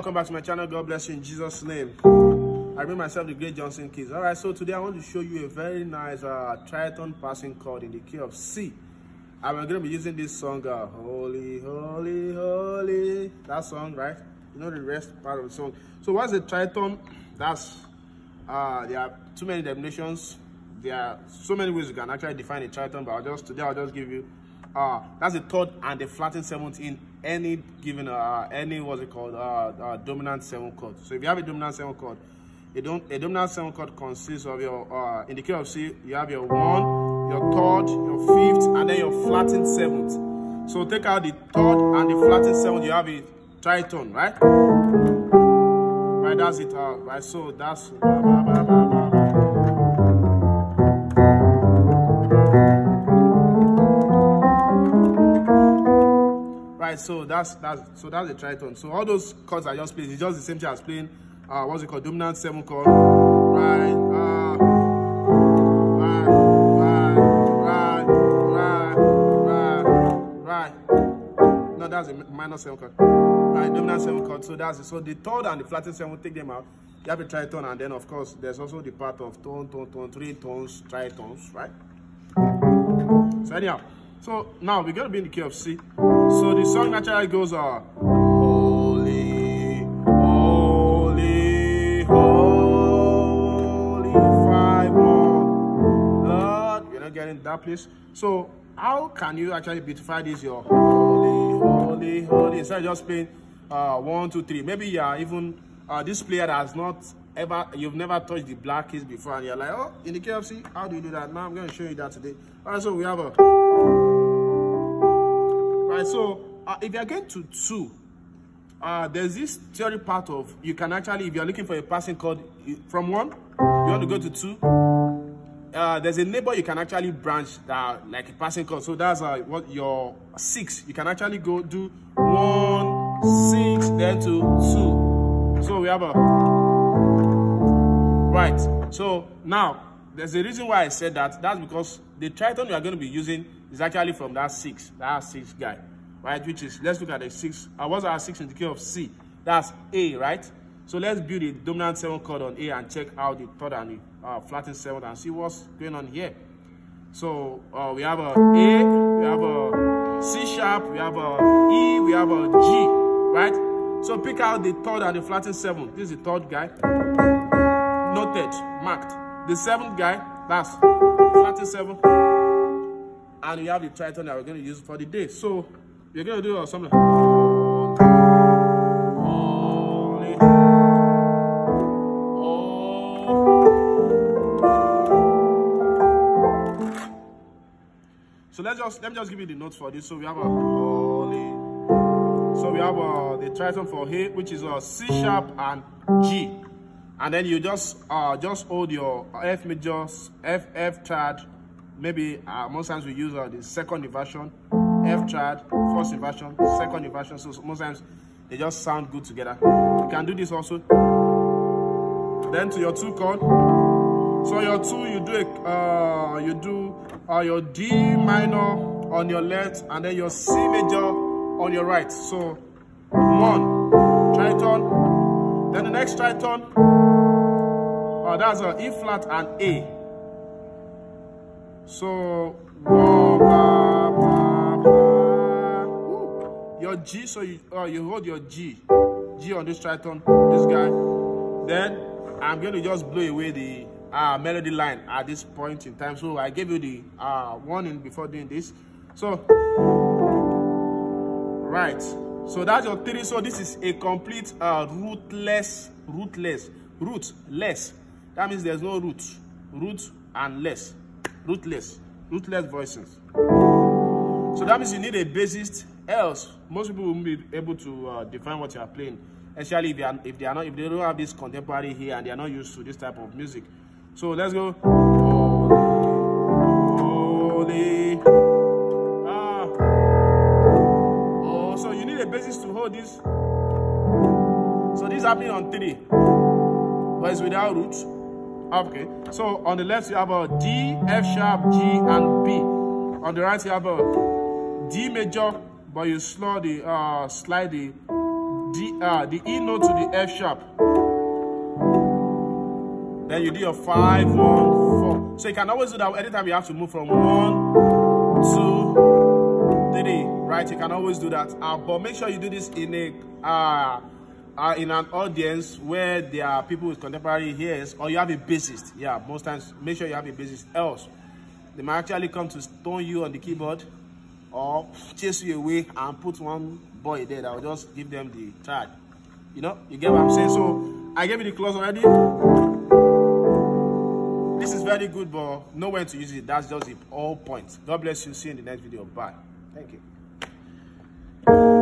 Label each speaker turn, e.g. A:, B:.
A: welcome back to my channel. God bless you in Jesus' name. I bring myself the great Johnsonkeyz. All right, so today I want to show you a very nice tritone passing chord in the key of C. And we're going to be using this song, Holy, Holy, Holy. That song, right? You know the rest part of the song. So what's a tritone? That's, there are too many definitions. There are so many ways you can actually define a tritone, but today I'll just give you, that's the third and the flattened seventh in any given, dominant seventh chord. So if you have a dominant seventh chord, a dominant seventh chord consists of your, in the key of C, you have your 1, your third, your fifth, and then your flattened seventh. So take out the third and the flattened seventh, you have a tritone, right? Right, that's it, right? So that's right. So that's the tritone. So all those chords I just played, it's just the same thing as playing what's it called, dominant seventh chord, right? Right. No, that's a minor seventh chord. Right, dominant seventh chord. So that's it. So the third and the flattened seventh, take them out. You have a tritone, and then of course there's also the part of tone, 3 tones, tritones, right? So anyhow, so now we're gonna be in the key of C. So the song naturally goes holy, holy, holy, 5 more, Lord. You're not getting that place. So how can you actually beautify this? Your holy, holy, holy. Instead of just playing 1, 2, 3. Maybe you are even this player that has not ever, you've never touched the black keys before, and you're like, oh, in the key of C, how do you do that? Now I'm going to show you that today. All right, so we have a right. So if you're going to 2, there's this theory part of, you can actually, if you're looking for a passing chord from 1, you want to go to 2. There's a neighbor you can actually branch that like a passing chord. So that's what your 6. You can actually go do 1, 6, then to 2. So we have a right. So now there's a reason why I said that. That's because the tritone you are going to be using is actually from that 6 guy, right? Which is, let's look at the 6. What's our 6 in the key of C? That's A, right? So let's build a dominant 7 chord on A and check out the third and the flattened 7th and see what's going on here. So we have a A, we have a C sharp, we have a E, we have a G, right? So pick out the third and the flattened 7th. This is the third guy, noted, marked. The 7th guy, that's flattened 7th, and we have the tritone that we're going to use for the day. So you're going to do something like holy, holy. So let me just give you the notes for this. So we have a holy. So we have the tritone for A, which is a C sharp and G, and then you just hold your F major, F triad. Maybe most times we use the second inversion, F triad, first inversion, second inversion. So most times they just sound good together. You can do this also. Then to your 2 chord. So your 2, you do your D minor on your left, and then your C major on your right. So 1 tritone, then the next tritone, that's a E flat and A. So your G, so you hold your G on this tritone, this guy. Then I'm going to just blow away the melody line at this point in time. So I gave you the warning before doing this. So right, so that's your 3. So this is a complete rootless. That means there's no root and less, rootless voicings. So that means you need a bassist, else most people won't be able to define what you are playing, especially if they don't have this contemporary here and they are not used to this type of music. So let's go. Holy. So you need a bassist to hold this. So this is happening on 3, but it's without roots. Okay. So on the left you have a D, F sharp, G, and B. On the right you have a D major, but you slide the the E note to the F sharp. Then you do your 5, 1, 4. So you can always do that anytime you have to move from 1, 2, 3, right? You can always do that. But make sure you do this in a in an audience where there are people with contemporary ears, or you have a bassist. Yeah, most times make sure you have a bassist. Else, they might actually come to stone you on the keyboard or chase you away and put one boy there that will just give them the charge. You know, you get what I'm saying? So I gave you the clause already. This is very good, but know when to use it. That's just the whole point. God bless you. See you in the next video. Bye. Thank you.